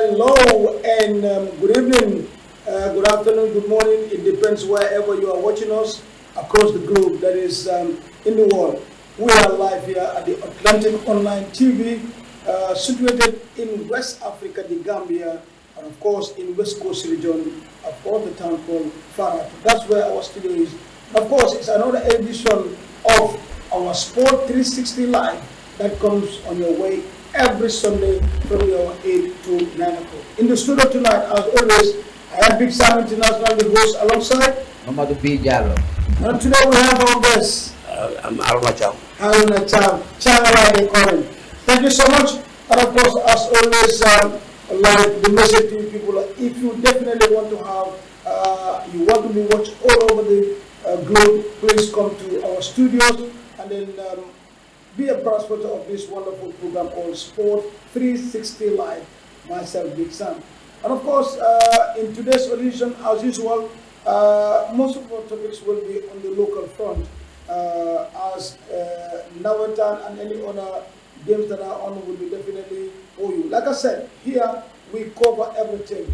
Hello and good evening, good afternoon, good morning. It depends wherever you are watching us across the globe, that is in the world. We are live here at the Atlantic Online TV, situated in West Africa, the Gambia, and of course in West Coast region, of course the town called Farah. That's where our studio is. Of course, it's another edition of our Sport 360 Live that comes on your way every Sunday from your 8 to 9 o'clock. In the studio tonight, as always, I have Big Sam International, the host, alongside Momodou Jallow. And today we have our guest. I'm Haruna. Haruna they call him. Thank you so much. And of course, as always, like the message to you people, if you definitely want to have, you want to be watched all over the globe, please come to our studios and then be a prospector of this wonderful program called Sport 360 Live. Myself, Big Sam. And of course, in today's edition, as usual, most of our topics will be on the local front, as Nawatan and any other games that are on will be definitely for you. Like I said, here we cover everything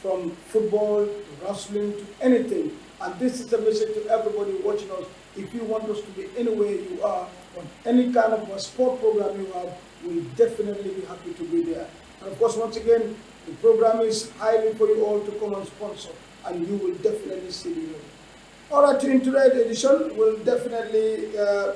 from football to wrestling to anything. And this is a message to everybody watching us. If you want us to be anywhere you are, on any kind of a sport program you have, we'll definitely be happy to be there. And of course, once again, the program is highly for you all to come and sponsor, and you will definitely see the way. All right, in today's edition, we'll definitely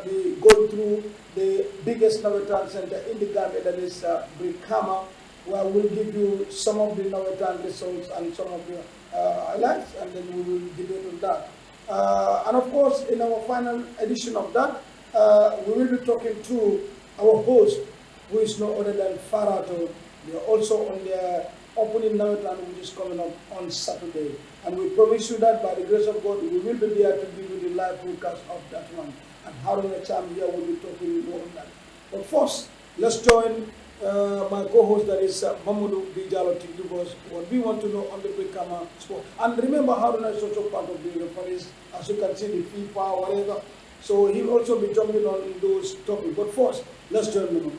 be going through the biggest Nawetan center in the Gambia, that is Brikama, where we'll give you some of the Nawetan results and some of the highlights, and then we will debate on that. And of course, in our final edition of that, we will be talking to our host, who is no other than Farato. They are also on their opening Nawetan, which is coming up on Saturday. And we promise you that by the grace of God, we will be there to give you the live broadcast of that one. And Haruna here will be talking more on that. But first, let's join my co-host, that is Momodou Jallow, to give us what we want to know on the Brikama sport. And remember, Haruna is also part of the referees, as you can see, the FIFA, whatever. So he'll also be jumping on those topics. But first, let's join Momodou.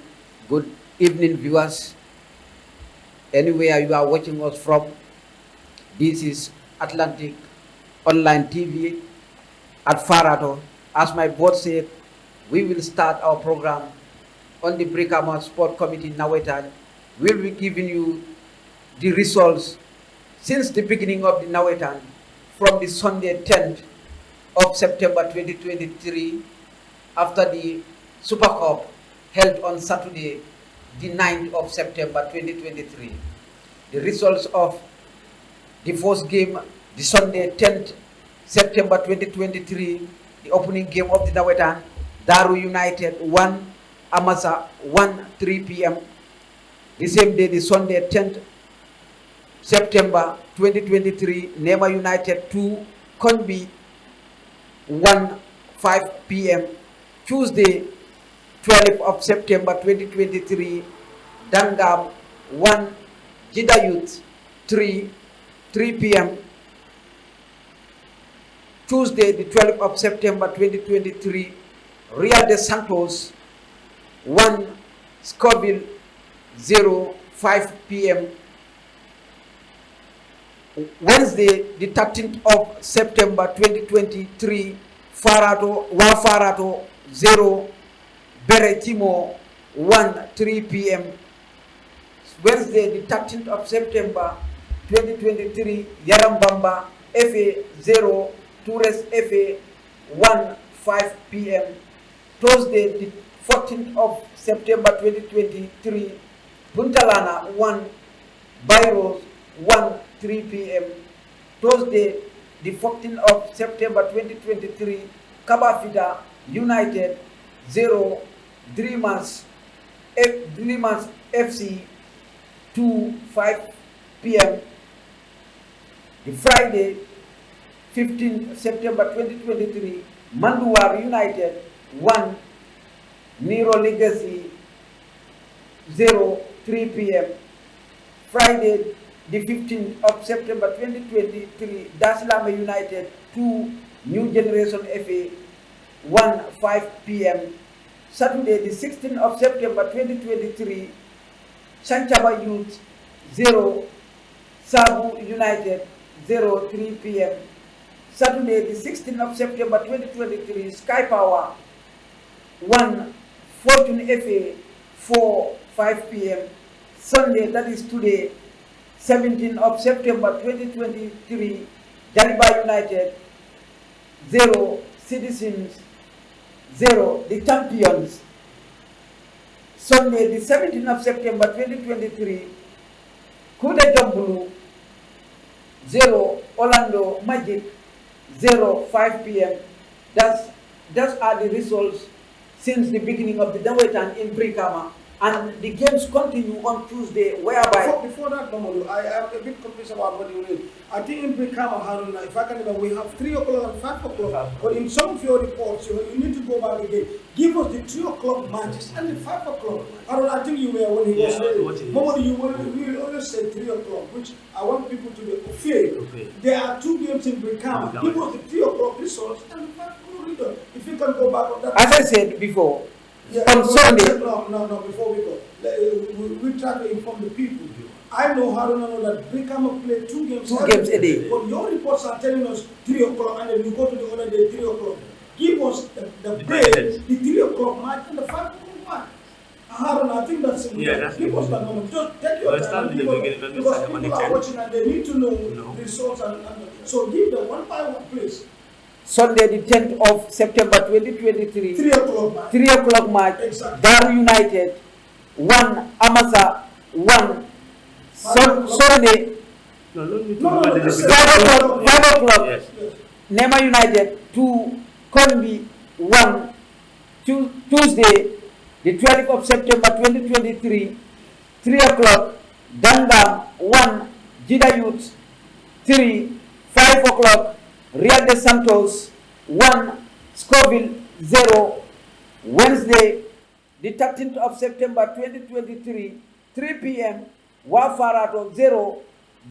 Good evening, viewers. Anywhere you are watching us from, this is Atlantic Online TV at Farato. As my board said, we will start our program on the Brikama Sport Committee Nawetan. We'll be giving you the results since the beginning of the Nawetan from the Sunday 10th of September 2023 after the Super Cup held on Saturday the 9th of September 2023. The results of the first game, the Sunday 10th September 2023, the opening game of the Nawetan, Daru United 1, Amasa 1, 3 p.m. The same day, the Sunday 10th September 2023, Nema United 2, Conby 1, 5 p.m. Tuesday 12th of September 2023, Dangam 1, Jida Youth 3 p.m. Tuesday the 12th of September 2023, Real de Santos 1, Scoville 0, 5 p.m. Wednesday the 13th of September 2023, Farato 0, Beretimo 1, 3 p.m. Wednesday the 13th of September 2023, Yarambamba FA 0, Toures FA 1, 5 p.m. Thursday the 14th of September 2023, Puntalana 1, Byros 1, 3 p.m. Thursday the 14th of September 2023, Kabafida United 0, Dreamers FC 2, 5 p.m. The Friday 15th September 2023, Manduwar United 1, Nero Legacy 0, 3 p.m. Friday the 15th of September 2023, Dasilame United 2, New Generation FA 1, 5 p.m. Saturday the 16th of September 2023, Sanchaba Youth 0. Sabu United 0, 3 p.m. Saturday, the 16th of September 2023, Sky Power 1, Fortune FA 4, 5 p.m. Sunday, that is today, 17th of September 2023, Jaliba United 0, Citizens 0, the champions. Sunday, the 17th of September 2023, Kude Jombulu 0, Orlando Magic 0, 5 p.m. Those are the results since the beginning of the Dawetan in Brikama. And the games continue on Tuesday, whereby... Before that, Momodou, I am a bit confused about what you read. I think in Brikama, Haruna, if I can remember, we have 3 o'clock and 5 o'clock. But in some of your reports, you need to go back again. Give us the 3 o'clock matches and the 5 o'clock. Haruna, I think you were when he was ready. Momodou, you will always say 3 o'clock, which I want people to be fair. There are 2 games in Brikama. Give us the 3 o'clock results and the 5 o'clock results. If you can go back on that. As I said before, yeah, on Sunday. No, before we go, we try to inform the people. I know Haruna know that Brikama play 2 games. 2 games a day. But your reports are telling us 3 o'clock and then you go to the other day 3 o'clock. Give us the day, the 3 o'clock match and the 5 o'clock match. Haruna, I think that's it. Yeah, that's give us that moment. Just take your time. Because people are watching and they need to know the results. So give them 1 by 1, please. Sunday, the 10th of September 2023, 3 o'clock match. 3 o'clock match. Exactly. Daru United 1, Amasa 1. Sunday, No, 5 o'clock. Yes. Nema United 2, Conby 1. Tuesday, the 12th of September 2023, 3 o'clock. Dangam 1, Jida Youth 3, 5 o'clock. Real de Santos 1, Scoville 0. Wednesday, the 13th of September 2023, 3 p.m. Wafarato 0,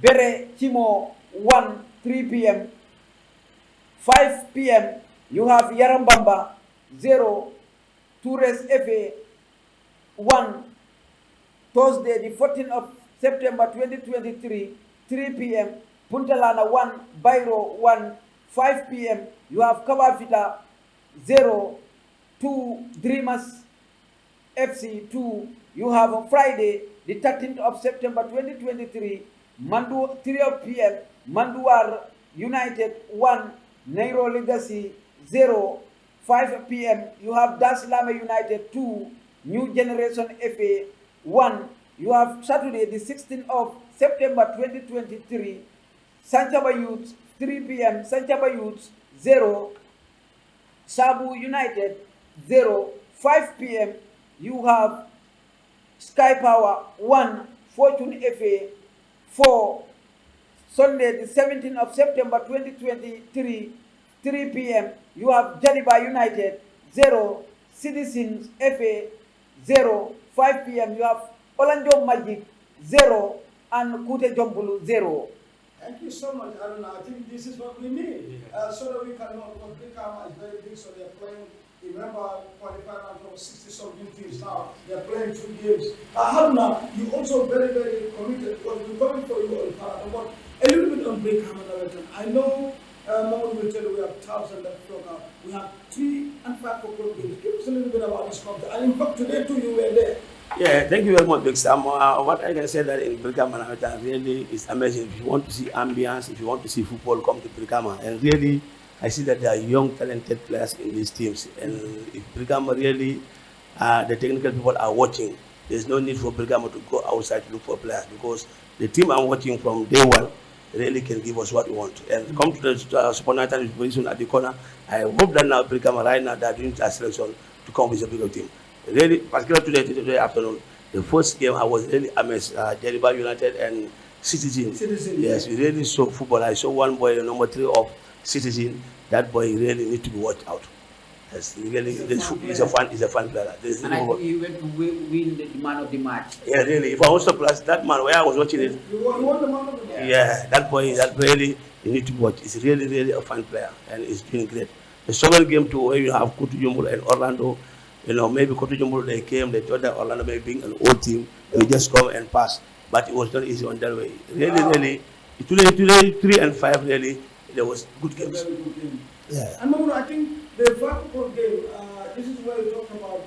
Bere Chimo 1, 3 p.m. 5 p.m. you have Yarambamba 0, Toures FA 1. Thursday, the 14th of September 2023, 3 p.m. Puntalana 1, Bairo 1, 5 p.m. you have Kabafita 0, 2, Dreamers FC 2. You have Friday, the 13th of September 2023, Mandu 3 p.m. Manduar United 1, Nairo Legacy 0, 5 p.m. you have Daslame United 2, New Generation FA 1. You have Saturday, the 16th of September 2023, Sanchaba Youth 3 p.m. Sanchaba Youth 0, Sabu United 0, 5 p.m. you have Sky Power 1, Fortune FA 4. Sunday, the 17th of September 2023, 3 p.m. you have Jaliba United 0, Citizens FA 0, 5 p.m. you have Orlando Magic 0 and Kute Jombulu 0. Thank you so much, Haruna. I think this is what we need. So that we can know, because Brikama is very big, so they're playing, remember, qualified out of 60-something teams now. They're playing 2 games. Haruna, you also very, very committed, because we're coming for you on Haruna. But a little bit on Brikama and everything. I know Momodou will tell you we have 1,000 that flock out. We have 3 and 5 o'clock games. Give us a little bit about this company. And in fact, today too, you were there. Yeah, thank you very much, Big Sam. What I can say that in Brikama really is amazing. If you want to see ambience, if you want to see football, come to Brikama. And really, I see that there are young, talented players in these teams. And if Brikama really, the technical people are watching, there's no need for Brikama to go outside to look for players, because the team I'm watching from day one really can give us what we want. And come to the supernatural position at the corner. I hope that now Brikama right now they're doing a selection to come with a bigger team. Really, particularly today afternoon, the first game I was really amazed. Jaliba United and Citizen. Yes, we really saw football. I saw one boy, number 3 of Citizen. That boy really need to be watched out. Yes, really, he's a fun player. And I think he went to win the man of the match. Yeah, really. If I was to plus that man where I was watching it. You won the man of the match. Yeah, that boy, that really you need to watch. He's really, really a fun player, and he's doing great. The second game too, where you have Kutu Jumbo and Orlando. You know, maybe Kotu Jumbo, they came, they thought that Orlando may be an old team, they just come and pass. but it was not easy on that way. Really, today 3 and 5 really there was good games. Very good game. Yeah. And Momodou, I think the football game, this is where we talk about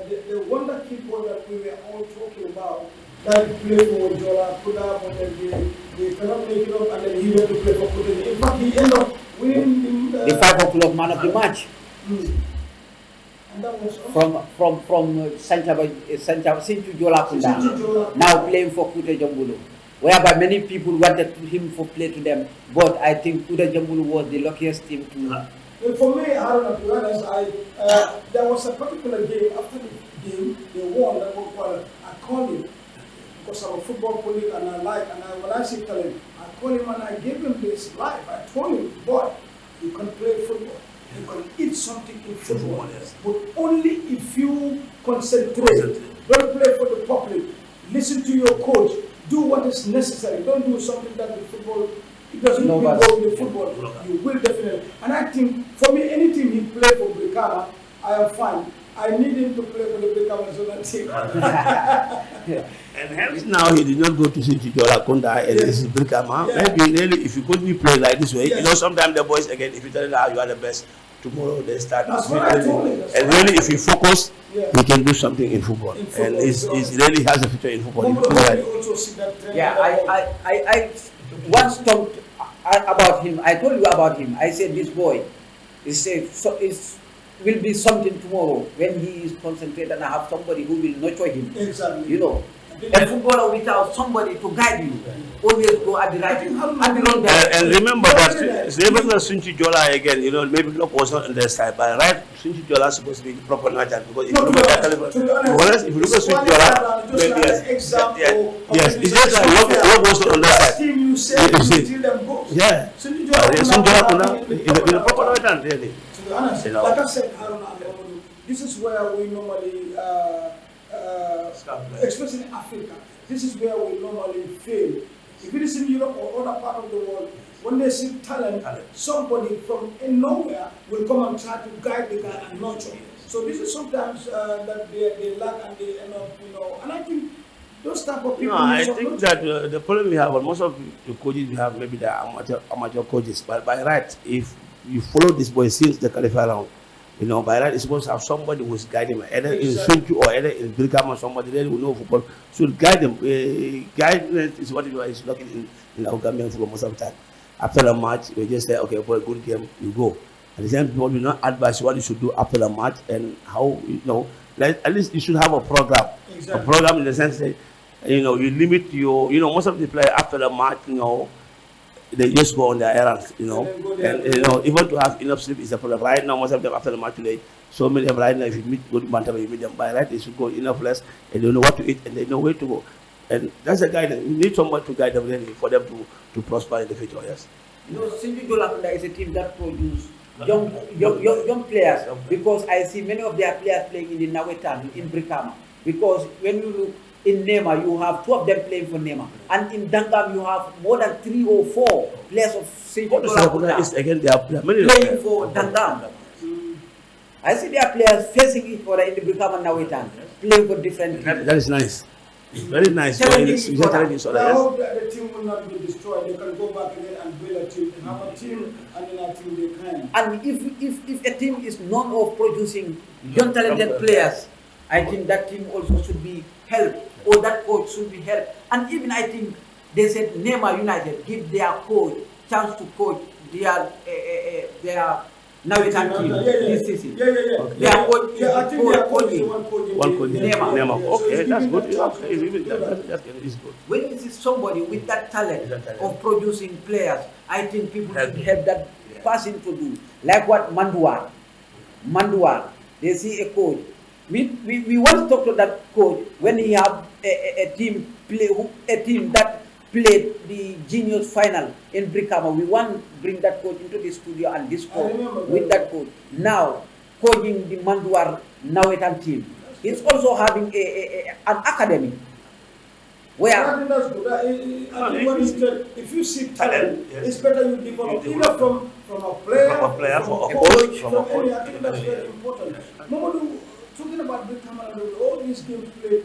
the wonder kid ball that we were all talking about. That play for Jola, put up on they cannot make it up, and then he went to play for Putin. In fact, he ended up winning The 5 o'clock man of the match. And that was awesome. From Sintu Jola Kunda, Sintu Jola. now playing for Kuta Jambulu, whereby many people wanted him for play to them, but I think Kuta Jambulu was the luckiest team to. Well, for me, Haruna, to be honest, there was a particular game after the game they won that one quarter. I called him because I'm a football colleague and when I see talent, I called him and I gave him this life. I told him, boy, you can play football. You can eat something in football, but only if you concentrate. Don't play for the public. Listen to your coach. Do what is necessary. Don't do something that the football, it doesn't go in the football. You will definitely. And I think, for me, any team he play for Brikama, I am fine. I need him to play for the Brikama Zona team. And hence now he did not go to Sinti Jola Kunda and this is Brikama. Maybe really if you continue play like this way, you know, sometimes the boys again, if you tell them how you are the best, tomorrow they start. That's what I told him. And really if you focus, he can do something in football. And he really has a future in football. I once talked about him. I told you about him. I said this boy will be something tomorrow when he is concentrated and have somebody who will nurture him. Exactly. You know, a footballer without somebody to guide you always go at the right at the wrong direction. And remember that Sunchi Jola again, you know, maybe Block was not on their side, but right, Sunchi Jola is supposed to be the proper Najan because if you look at that if you look at Sunchi Jola, maybe yes, it's just like what was on that side. You said you steal them books. Yeah. Sunchi Jola in the proper Najan, really. To be honest, like I said, Haruna and Momodou, this is where we normally, especially in Africa, this is where we normally fail. If it is in Europe or other part of the world, when they see talent, somebody from nowhere will come and try to guide the guy and nurture. So this is sometimes that they lack and they end up, you know, and I think those type of people. No, I think that the problem we have, most of the coaches we have, maybe they're amateur coaches, but by right, if you follow this boy since the qualify round, you know, by right, it's supposed to have somebody who's guiding him, either in Sunju or either in Birkam or somebody there who know football should guide him. Guidance is what is looking in our Gambian football most of the time. After the match, we just say, okay, boy, good game, you go. And the same people will not advise what you should do after the match and how, you know, like, at least you should have a program. Exactly. A program in the sense that, you know, you limit your, you know, most of the players after the match, you know, they just go on their errands, you know, and you know, even to have enough sleep is a problem. Right now, most of them after the match today, so many of them right now, if you meet good Bantama, you meet them by right, they should go enough less, and they know what to eat, and they know where to go. And that's the guidance. You need someone to guide them really for them to prosper in the future, yes. You know, Sinju Jolakunda is a team that produces young players, because I see many of their players playing in the Nawetan, in Brikama, because when you look, in Nema, you have 2 of them playing for Nema. And in Dangam, you have more than 3 or 4 players of St. Again, they are playing for Dangam. I see their players facing each other in the Brikama Nawetan, playing for different teams. That is nice. Very nice. I hope that the team will not be destroyed. They can go back again and build a team. They have a team, and in a team they can. And if a team is known of producing young talented players, I think that team also should be helped, or that coach should be helped. And even I think they said Nema United give their coach chance to coach their Nawetan team this season. Their coach is one coach. Nema. Okay, that's good. That's good. When you see somebody with that talent of producing players, I think people should have that person to do. Like what Manduar, they see a coach. We once talked to that coach when he had a team that played the Genius final in Brikama. We want to bring that coach into the studio and discuss with that coach. Now, coaching the Manduar Nawetan team. He's also having an academy. Where I think that's good. I think what he said, if you see talent, it's better you develop either from a player, from a coach, from any. I think that's very important. Momodou, talking about Brikama, all these games played,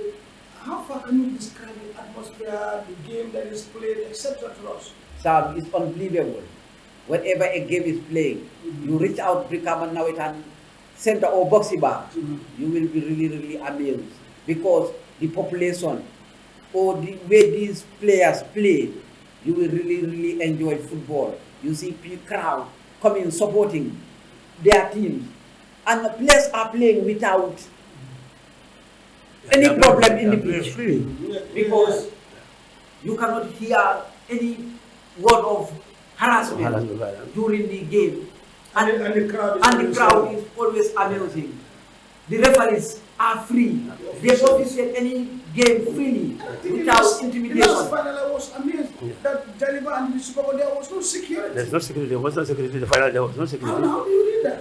how far can you describe the atmosphere, the game that is played, etc. to us? Sam, it's unbelievable. Whenever a game is playing, you reach out Brikaman Nawetan Center or Boxiba, you will be really, really amazed because the population or the way these players play, you will really, really enjoy football. You see crowd coming supporting their teams, and the players are playing without any problem in the pitch because you cannot hear any word of harassment during the game, and the crowd is always amazing. The referees are free. They officiate any game freely without intimidation. The last final I was amazed that Jallow and the Super Bowl, there was no security. There's no security. There was no security. The final, there was no security. How do you read that?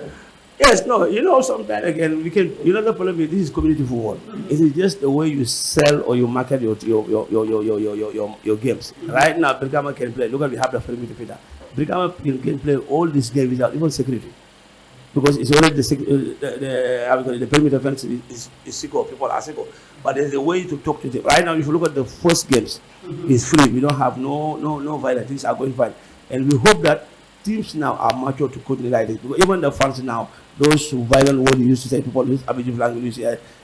Yes, no, you know, sometimes again, we can, you know, the problem is this is community football. It is just the way you sell or you market your games. Right now, Brikama can play. Look at we have the perimeter fitter. Brikama can play all these games without even security. Because it's already the perimeter fence is secure, people are secure. But there's a way to talk to them. Right now, if you look at the first games, it's free. We don't have no violence. Things are going fine. And we hope that teams now are mature to continue like this. Because even the fans now, those violent words you used to say, people use abusive language,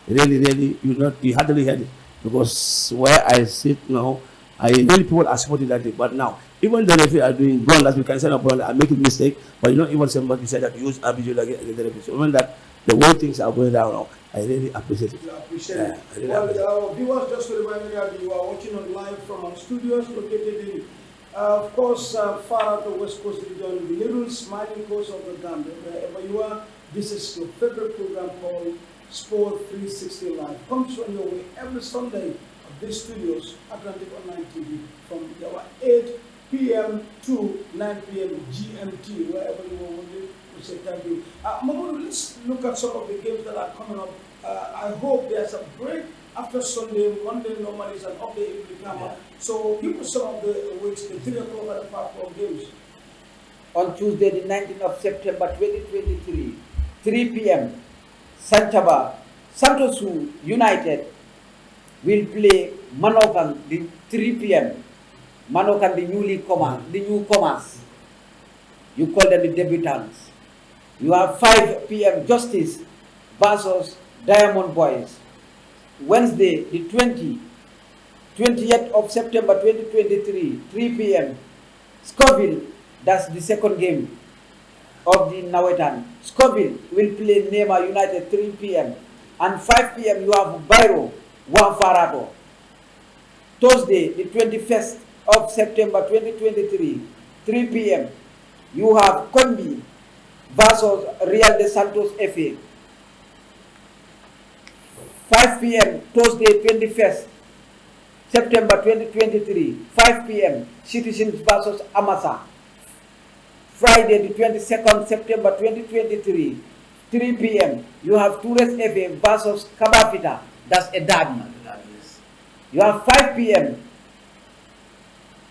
really, you hardly hear it. Because where I sit now, people are supporting that thing. But now, even the referee are doing wrong, as we can say, are making mistake, but you know, even somebody said that use abusive against the referee. So even that, the way things are going down now, I really appreciate it. You appreciate it. Our viewers, just to remind you that you are watching on live from our studios located in, of course, far out the West Coast region, the little smiling coast of the Gambia. Wherever you are, this is your favorite program called Sport 360 Live. Comes on your way every Sunday of these studios, Atlantic Online TV, from our 8 p.m. to 9 p.m. GMT, wherever you want to say thank you. Momodou, let's look at some of the games that are coming up. I hope there's a break after Sunday. Monday normally is an update in the camera. So give us some of the weeks, the 3 o'clock and 5 o'clock games. On Tuesday, the 19th of September 2023, 3 p.m., Sanchaba, Santosu United will play Manokan, the 3 p.m. Manokan, the newcomers. You call them the debutants. You have 5 p.m. Justice versus Diamond Boys. Wednesday, the 20th of September 2023, 3 p.m. Scoville, that's the second game of the Nawetan. Scoville will play Nema United 3 p.m. And 5 p.m. you have Bairo, Wafarato. Thursday, the 21st of September 2023, 3 p.m. you have Kombi versus Real de Santos FA. 5 p.m. Thursday, 21st September 2023, 5 p.m. Citizens versus Amasa. Friday, the 22nd September 2023, 3 p.m. you have Tourist FA versus Kabafita. That's a derby. You have 5 p.m.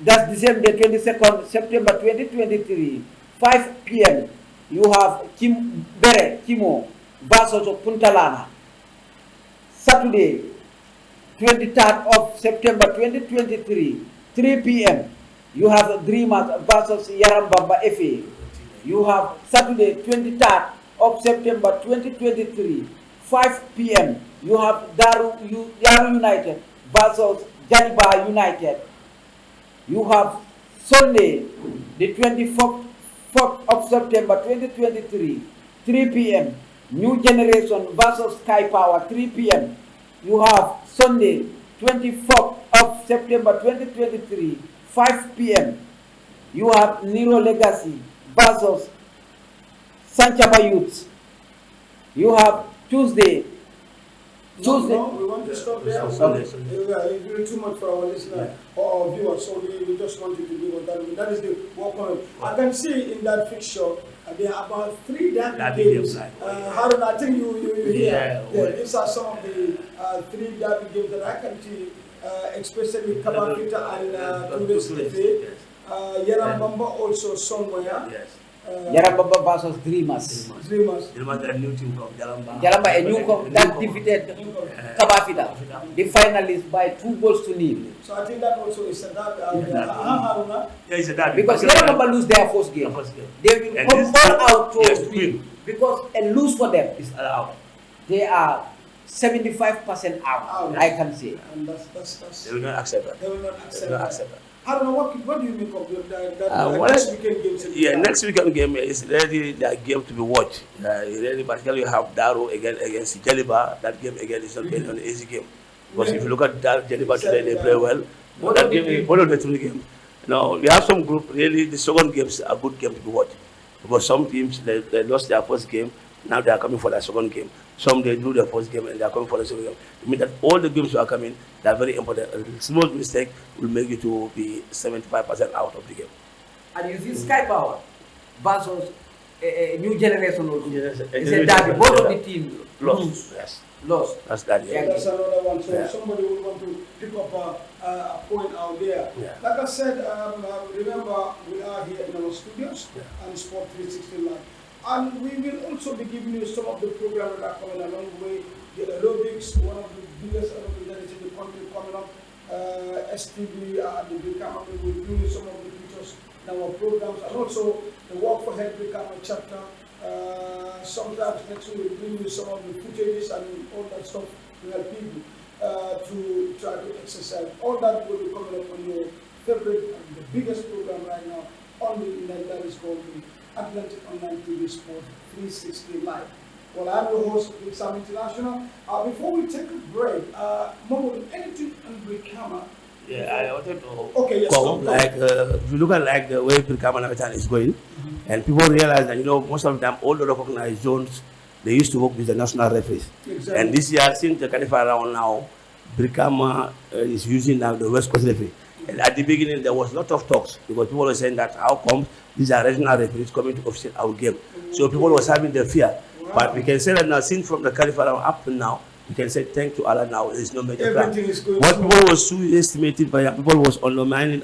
That's December 22nd September 2023, 5 p.m. you have Kimo versus Puntalana. Saturday, 23rd of September 2023, 3 p.m. you have Dreamers versus Yarambamba FA. You have Saturday, 23rd of September 2023, 5 p.m. you have Daru United versus Jaliba United. You have Sunday, the 24th of September 2023, 3 p.m. New Generation versus Sky Power, 3 p.m. You have Sunday, 24th of September 2023, 5 p.m. You have Nero Legacy versus Sanchaba Youths. You have Tuesday. No, we want to stop there. It's really too much for our listeners or our viewers, so we just want you to do that. That is the walk on. I can see in that fixture there are about 3 derby games. Haruna, I think you hear. These are some of the 3 derby games that I can see, especially Kabakita and Tourist FA. Yarambamba also somewhere. Yaramba versus Dreamers. Dreamers. Dreamers, a new team from Jalamba. Jalamba a newcomer that defeated Kabafida. The finalists by 2 goals to 0. So I think that also is a derby out there. Haruna. Yeah, it's a derby. Because Yaramba lose their first game. They will And come this- all out to yes, win. because a lose for them is It's allowed. they are 75% out, I can say. And that's They will not accept that. they will not They accept will not that. accept that. Haruna, what do you make of that What next I- weekend games? Yeah, next weekend game is really the game to be watched. Really, particularly you have Daro again against Jaliba. That game again is not really an easy game. Because if you look at Jaliba today, they play well. But that game, one of the 3 games. Now, we have some group, really, the second games are good game to be watched. Because some teams, they lost their first game, now they are coming for their second game. Some, they do their first game and they are coming for the second game. It means that all the games that are coming, they are very important. A small mistake will make you to be 75% out of the game. And you see Sky Power versus a new generation also. Yes, It's a derby. Both of the teams Lost. Yes. lost. That's that. Yeah. That's another one. So Yeah. somebody will want to pick up a point out there. Yeah. Like I said, remember we are here in our studios and Sport 360 Live. And we will also be giving you some of the programs that are coming along the way. The aerobics, one of the biggest aerobics that is in the country coming up. STV at the Brikama, we will bring you some of the features in our programs. And also the Walk for Health Brikama chapter. Sometimes next week we'll bring you some of the footages and all that stuff to help people to try to exercise. All that will be coming up on your favorite and the biggest program right now on the internet, that is called the Atlantic Online TV Sport 360 Live. Well, I'm your host, Big Sam International. Before we take a break, Momodou, anything on Brikama? Yeah, I wanted to Okay, yes, come, go. like, if you look at like the way Brikama Navitan is going, and people realize that, most of them, all the recognized zones, they used to work with the national referees. Exactly. And this year, since the Khalifa round now, Brikama is using now the West Coast referee. And at the beginning, there was a lot of talks because people were saying that how come these are regional referees coming to officiate our game. So people was having the fear. Wow. But we can say that now, since from the Khalifa round up to now, we can say thank to Allah now, there is no major problem. Everything is going What smooth. people was so estimated by people was undermining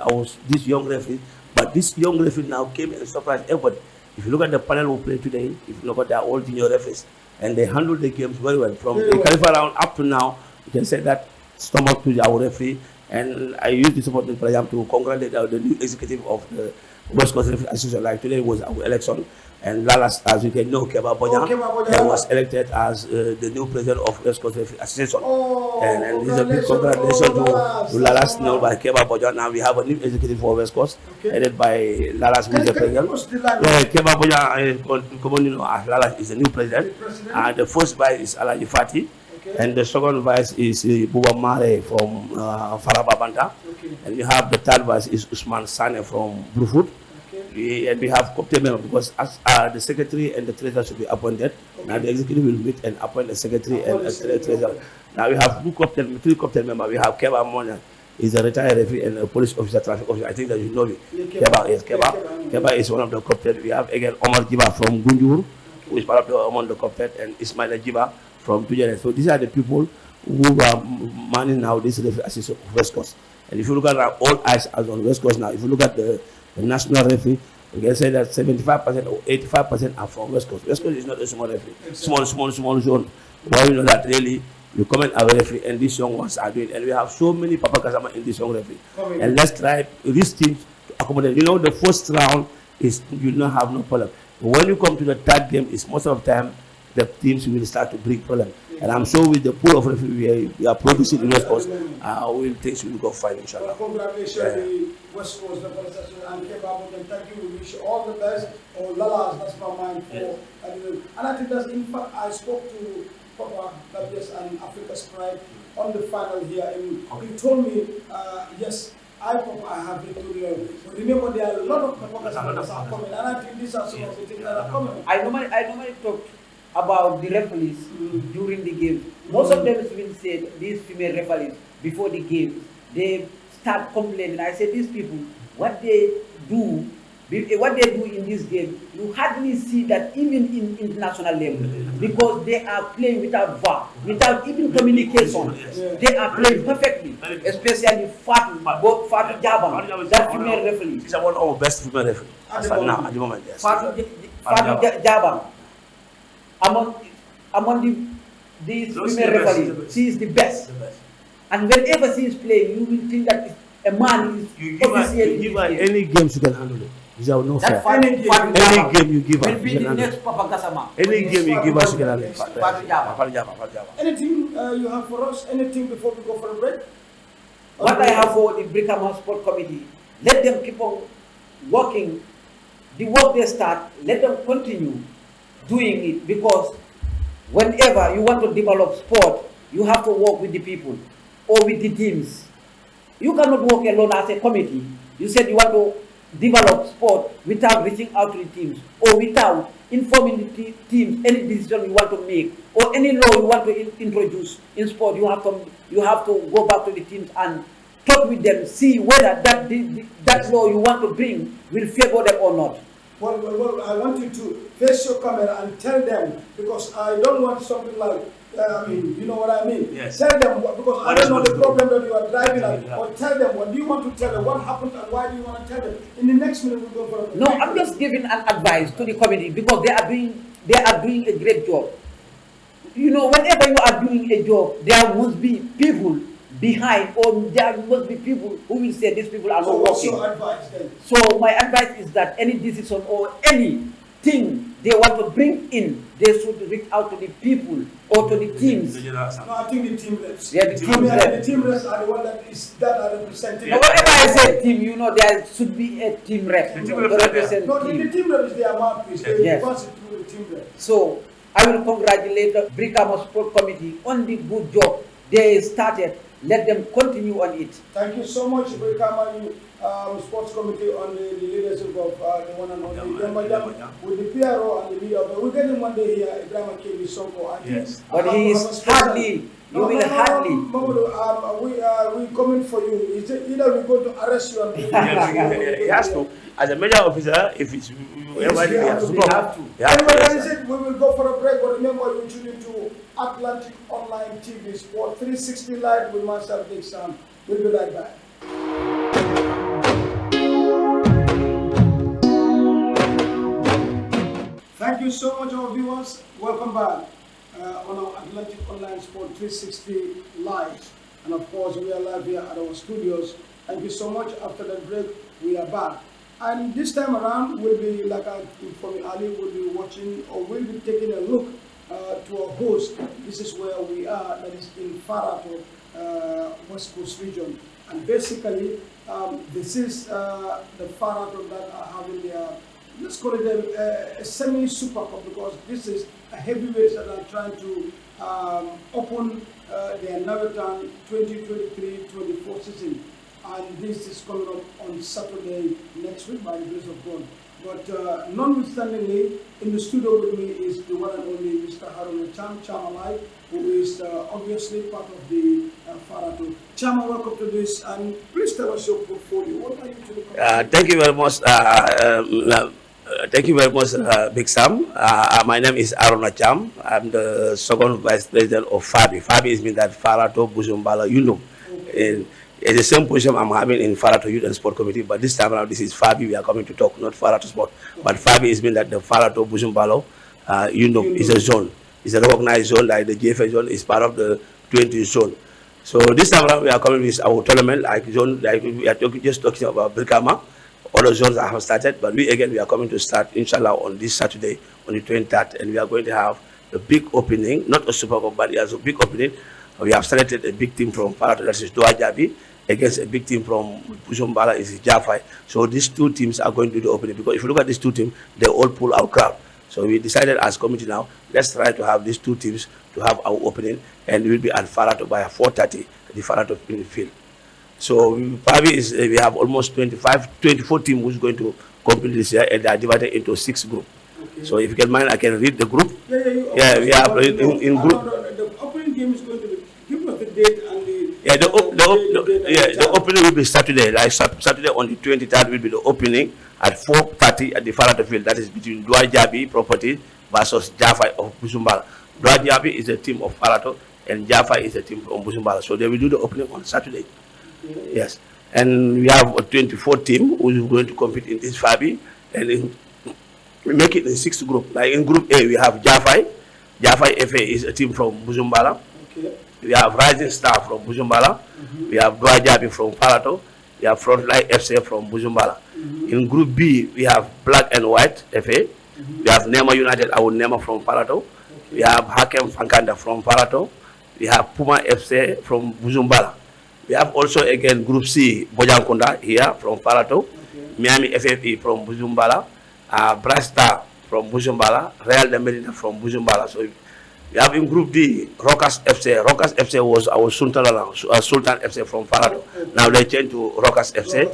this young referee, but this young referee now came and surprised everybody. If you look at the panel who played today, if you look at their all junior referees, and they handled the games very well. From Very the well. Khalifa round up to now, you can say that stomach to our referee. And I use this opportunity, for example, to congratulate the new executive of the West Coast Referee Association. Like today was our election, and Lalas, as you can know, Keba Bojan, Keba Bojan. was elected as the new president of West Coast Referee Association. Oh, And it's a big congratulations. congratulations Oh, to Lalas, known by Keba Bojan. Now we have a new executive for West Coast, Okay. headed by Lalas, who is the Can you president. post the line? Yeah, Keba Bojan, commonly known as Lalas, is the new president. The president? And the first vice is Alaji Fati. Okay. And the second vice is Buba Mare from Farababanta. Okay. And we have the third vice is Usman Sane from Brufut. Okay. And we have captain member because as the secretary and the treasurer should be appointed. Now the executive will meet and appoint the secretary and the treasurer. Now we have three captain members. We have Keba Monya. He's a retired referee and a police officer, traffic officer. I think that you know him. Yeah, Keba, yes, Yeah, Keba. Keba is one of the captains. We have again Omar Jiba from Gunjur, who is part of among the captain, and Ismail Jiba from Tujere. So these are the people who are manning now this referee association of West Coast. And if you look at our all eyes as on West Coast now, if you look at the national referee, we can say that 75% or 85% are from West Coast. West Coast is not a small referee, Exactly. small zone. But we know that really you come in our referee and these young ones are doing, and we have so many Papa Kasama in this young referee. Coming. And let's try these teams to accommodate. The first round is you don't have no problem. But when you come to the third game, it's most of the time the teams will start to bring problem. And I'm sure with the pool of referee we are producing in West Coast, things will go fine, inshallah. Well, congratulations, the West Coast Representation and Kebab, and thank you. We wish you all the best. Or Lalas, that's my mind for. And I think that's, in fact, I spoke to Papa Gabias and Africa's Pride on the final here, and he told me, yes, Papa, I have Victoria. But remember, there are a lot of Papa that are coming, and I think these are some of the things that are coming. I normally talk about the referees during the game. Most of them will say these female referees before the game, they start complaining. I say these people, what they do What they do in this game, you hardly see that even in international level, because they are playing without VAR, without even communication. They are playing perfectly, especially Fatu Jabang, that female referee. She's one of our best female referees at the moment. Yes. Fatu Jabang, among these female referees, she is the best. And whenever she is playing, you will think that a man is officiating. You give her any game she can handle it. Without no fair. Any game you give her, will be the next Papa Gassama. Any game you give her, she can handle it. Anything you have for us? Anything before we go for a break? What I have for the Brikama Sport Committee, let them keep on working. The work they start, let them continue doing it, because whenever you want to develop sport, you have to work with the people or with the teams. You cannot work alone as a committee. You said you want to develop sport without reaching out to the teams or without informing the teams any decision you want to make or any law you want to introduce in sport. You have to go back to the teams and talk with them, see whether that law you want to bring will favor them or not. Well, I want you to face your camera and tell them, because I don't want something like, you know what I mean? Yes. Tell them, because I don't know the problem that you are driving at, or tell them, what do you want to tell them, what happened and why do you want to tell them? In the next minute we'll go for a No, I'm just giving an advice to the committee, because they are doing a great job. You know, whenever you are doing a job, there must be people behind, or there must be people who will say these people are not working. What's your advice then? So my advice is that any decision or anything they want to bring in, they should reach out to the people or to the teams. No, I think the team reps. Yeah, the team reps. The team reps are the one that are representing. No, whenever I say team, you know, there should be a team rep. The team to rep, represent No, team. the team rep is their mouthpiece. They Yes. pass it through the team rep. So I will congratulate the Brikama Sport Committee on the good job they started. Let them continue on it. Thank you so much, Brikama Sports Committee, on the leadership of the one and only Yamajam, with the PRO and the leader. We're getting one day here, Ibrahim Kebi Soko. Yes. But he is hardly, Momodou, we coming for you. Is it either we go to arrest you and bring you? He has to. As a major officer, if it's whoever he has to. Anyway, that is it. We will go for a break, but remember you tune into Atlantic Online TV Sport 360 Live with myself, Big Sam. We'll be right back. Thank you so much, our viewers. Welcome back on our Atlantic Online Sport 360 Live. And of course, we are live here at our studios. Thank you so much. After the break, we are back. And this time around, we'll be, like I informed Ali, we'll be watching, or we'll be taking a look to our host. This is where we are, that is in Farato, West Coast region. And basically, this is the Farato that are having their, let's call it a semi-super cup, because this is a heavyweight that are trying to open their Navitan 2023-24 season. And this is coming up on Saturday next week by the grace of God. But notwithstandingly, in the studio with me is the one and only Mr. Haruna Cham, who is obviously part of the Farato. Chama, welcome to this, and please tell us your portfolio. What are you to the Thank you very much. Thank you very much, Big Sam. My name is Haruna Cham. I'm the second vice president of FABI. FABI is mean that Farato Bujumbala, you know. Okay. It's the same position I'm having in Farato Youth and Sport Committee, but this time around, this is FABI we are coming to talk, not Farato Sport. Okay. But FABI is mean that the Farato Bujumbalo, is a zone. It's a recognized zone, like the JFA zone is part of the 20 zone. So this time around, we are coming with our tournament, like zone, like we are just talking about Brikama. Other zones have started, but we are coming to start, inshallah, on this Saturday, on the 23rd, and we are going to have a big opening, not a Super Cup, but it's a big opening. We have selected a big team from Farato, that is Doha Jabi, against a big team from Bujumbala, is Jafai. So these two teams are going to do the opening, because if you look at these two teams, they all pull our crowd. So we decided as committee now, let's try to have these two teams to have our opening, and we will be at Farato by 4:30, the Farato field. So probably we have almost 24 teams who's going to compete this year, and they are divided into 6 groups. Okay. So if you can mind, I can read the group. We have in group. The opening game is going to be, give us the date and the Yeah, the opening will be Saturday. Like Saturday on the 23rd will be the opening at 4:30 at the Farata field. That is between Dua Jabi property versus Jaffa of Busumbala. Dua Jabi is a team of Farato and Jaffa is a team from Busumbala. So they will do the opening on Saturday. Yes. And we have a 24 team who is going to compete in this Fabi. And we make it in 6 groups. Like in Group A, we have Jaffa. Jaffa FA is a team from Busumbala. Okay. We have Rising Star from Bujumbala. We have Dua Jabi from Parato. We have Frontline FC from Bujumbala. In Group B, we have Black and White FA. We have Nema United, our Nema from Parato. We have Hakem Fankanda from Parato. We have Puma FC from Bujumbala. We have also again Group C, Bojankunda here from Parato. Miami FFP from Bujumbala. Brasta from Bujumbala. Real de Medina from Bujumbala. So we have in Group D, Rockers FC. Rockers FC was our Sultan FC from Parato. Now they changed to Rockers FC.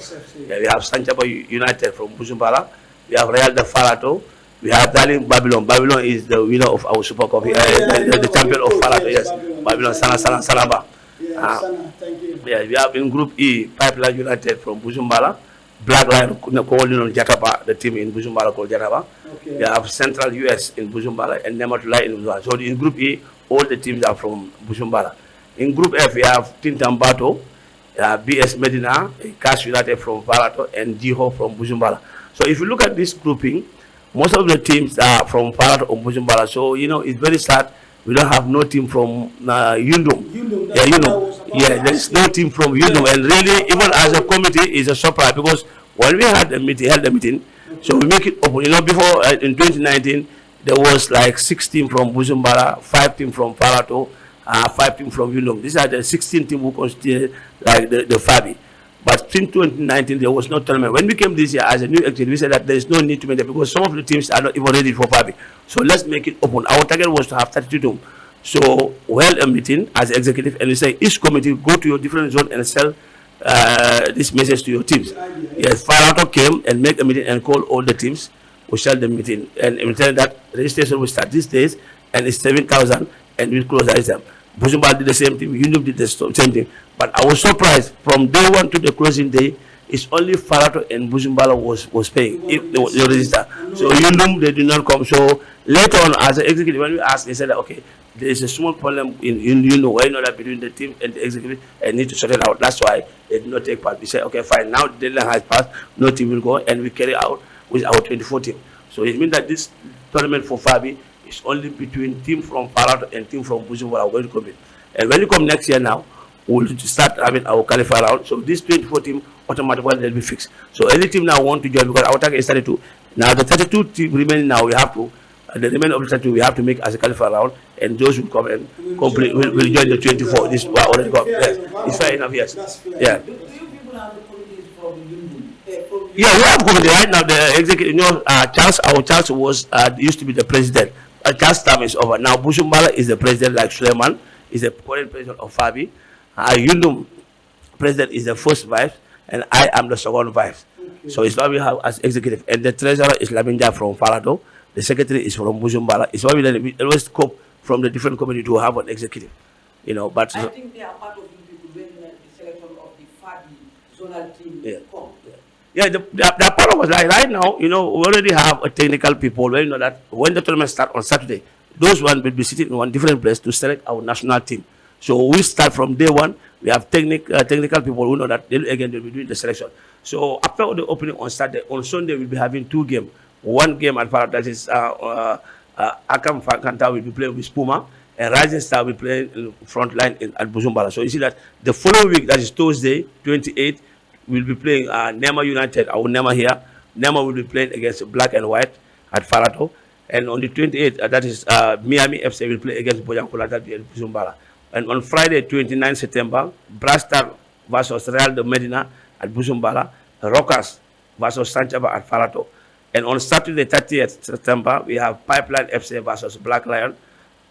Yeah, we have Sanchaba United from Bujumbala. We have Real de Farato. We have Darling Babylon. Babylon is the winner of our Super Cup. The champion of Farato. Yes, Babylon Sanaba. Thank you. Yeah, we have in Group E, Pipeline United from Bujumbala. Black Lion calling on Jataba, the team in Bujumbala called Jataba. Okay. We have Central US in Bujumbala and Nematulai in Bujumbala. So in Group E, all the teams are from Bujumbala. In Group F, we have Tintambato, BS Medina, Cash United from Parato, and Jiho from Bujumbala. So if you look at this grouping, most of the teams are from Parato or Bujumbala. So, you know, it's very sad. We don't have no team from Yundum. Yeah, yeah, there is no team from Yundum. And really, even as a committee, it's a surprise because when we had a meeting, so we make it open. You know, before in 2019, there was like 6 teams from Bujumbala, 5 teams from Parato, 5 teams from Yundum. These are the 16 teams who constitute like the Fabi. But in 2019, there was no tournament. When we came this year as a new executive, we said that there is no need to make it because some of the teams are not even ready for Fabi. So let's make it open. Our target was to have 32 teams. So we held a meeting as executive and we say each committee go to your different zone and sell this message to your teams. Yes, Farato came and make a meeting and call all the teams. We sell the meeting and we tell that registration will start these days and it's 7,000 and we close the exam. Bujumbala did the same thing, Yundum did the same thing. But I was surprised from day 1 to the closing day, it's only Farato and Bujumbala was paying if they register. So Yundum, they did not come. So later on, as an executive, when we asked, they said that, okay, there is a small problem in Yundum, why not between the team and the executive, and need to sort it out. That's why they did not take part. We said, okay, fine, now the deadline has passed, no team will go, and we carry out with our 24 team. So it means that this tournament for Fabi is only between team from Farato and team from Bujumbala going to compete. And when you come next year now, we'll start having our qualifier round. So this 24 team automatically they'll be fixed. So any team now want to join because our target is 32. Now the 32 team remaining now we have to the remaining of the 32 we have to make as a qualifier round, and those will come and complete will join the 24. This we already got. Yes, it's fair enough. Yes, yeah. Do you people have the committees from Yundum? Yeah, we have committee right now. The executive, you know, Charles was used to be the president. Charles' term is over. Now Bujumbala is the president, like Suleiman is the current president of Fabi. Yundum president is the first vice, and I am the second vice. Okay. So it's what we have as executive. And the treasurer is Laminja from Farato. The secretary is from Bujumbala. It's why we always cope from the different committee to have an executive. You know, but I think they are part of you people when the selection of the Fabi zonal team come. Yeah, the part of us like right now, you know, we already have a technical people where you know that when the tournament starts on Saturday, those one will be sitting in one different place to select our national team. So we start from day 1. We have technical people who know that they'll be doing the selection. So after the opening on Saturday, on Sunday we'll be having 2 games. One game at Parrot, that is Akam Fakanta will be playing with Puma, and Rising Star will play in front line at Bujumbala. So you see that the following week, that is Thursday, 28th, we'll be playing Nema United, our Nema here. Nema will be playing against Black and White at Farato. And on the 28th, that is Miami FC will play against Bojankula at Bujumbala. And on Friday, 29 September, Brastar versus Real de Medina at Bujumbala, Rockers versus Sanchaba at Farato. And on Saturday, 30th September, we have Pipeline FC versus Black Lion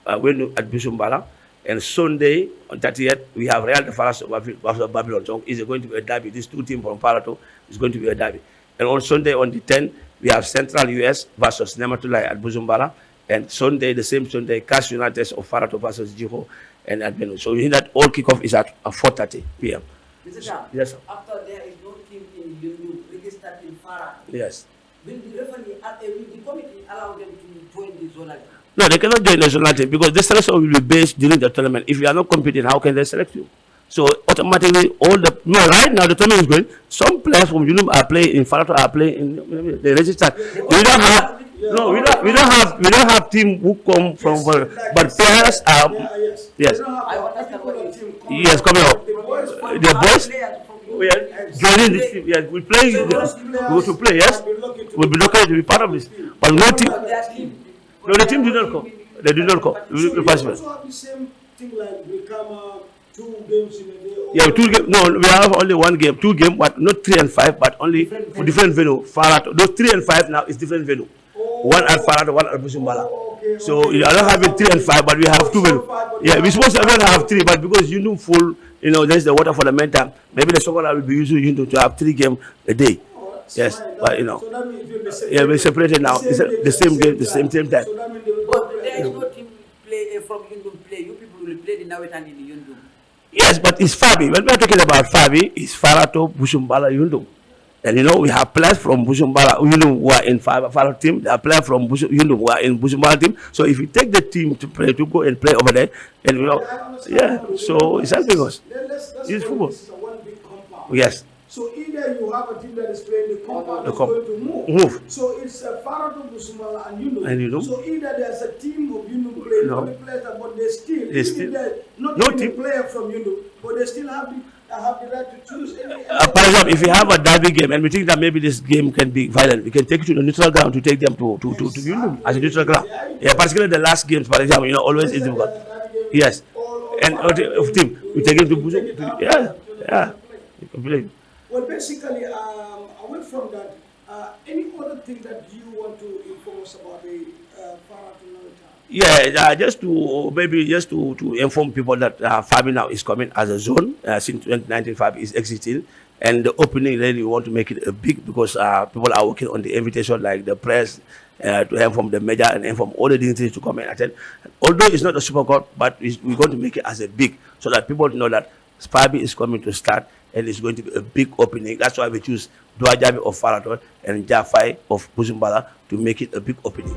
at Bujumbala. And Sunday, on 30th, we have Real de Farato versus Babylon. So it's going to be a derby. These 2 teams from Farato is going to be a derby. And on Sunday, on the 10th, we have Central US versus Nematulai at Bujumbala. And Sunday, the same Sunday, Cash United of Farato versus Jiho. and at venue. So you know that all kickoff is at 4:30 p.m. Mr. Jam, Yes, sir. after there is no team in Yundu registered in Farah, Yes. will the referee, will the committee allow them to join the zonal team? No, they cannot join the national team because the selection will be based during the tournament. If you are not competing, how can they select you? So automatically, right now the tournament is going. Some players from Unum are playing in Farato, are playing in they registered. We don't have team who come from, but players are yes. I understand what you mean. Yes, coming up. The boys, we are joining this team. Yes, we play. We go to play. Yes, we'll be lucky to be part of this. But no team. No, the team did not come. They did not come. So you also have the same thing like Brikama, 2 games in a day. Yeah, 2 games. No, we have only 1 game, 2 games, but not 3 and 5, but only for different venue. Farato. Those 3 and 5 now is different venue. One at Farato, one at Busumbala. So you are not having 3 and 5, but we have 2 venue. Yeah, we're supposed to have 3, but because you know full, there's the water for the mental. Maybe the soccer will be usually to have 3 games a day. Yes, but So that means it will be separated. yeah, we're separated now. It's the same game, the same time. So that means they will But there is no team play from Yundum play. You people will play the Nawetan in the Yundum. Yes, but it's Fabi. When we are talking about Fabi, it's Farato, Busumbala, Yundum. And we have players from Busumbala, Yundum, who are in Farato team. There are players from Yundum who are in Busumbala team. So if you take the team to play, to go and play over there, and yeah, so it's helping us. Let's It's football. This is a one big compound. Yes. So either you have a team that is playing, the compound is comp- going to move. So it's Farato, Busumala, and Yunum. And Yundum. So either there's a team of Yunum playing, No. the players, but they still, They even still- they're not no even team. a player from Yunum, but they still have the right to choose any. For example, if you have a derby game and we think that maybe this game can be violent, we can take it to the neutral ground to take them to Yundum as a neutral ground. Yeah, particularly the last games, for example, always is difficult. Yes. And of team, we take it to Busum. Yeah. Completely. Well, basically, away from that, any other thing that you want to inform us about the Farato Nawetan? Yeah, just to inform people that Fabi now is coming as a zone since 2019. Fabi is exiting, and the opening really we want to make it a big because people are working on the invitation, like the press, to inform the media and inform all the dignitaries to come and attend. Although it's not a super court, but we're going to make it as a big so that people know that Fabi is coming to start and it's going to be a big opening. That's why we choose Duajabi of Farato and Jafai of Busumbala to make it a big opening.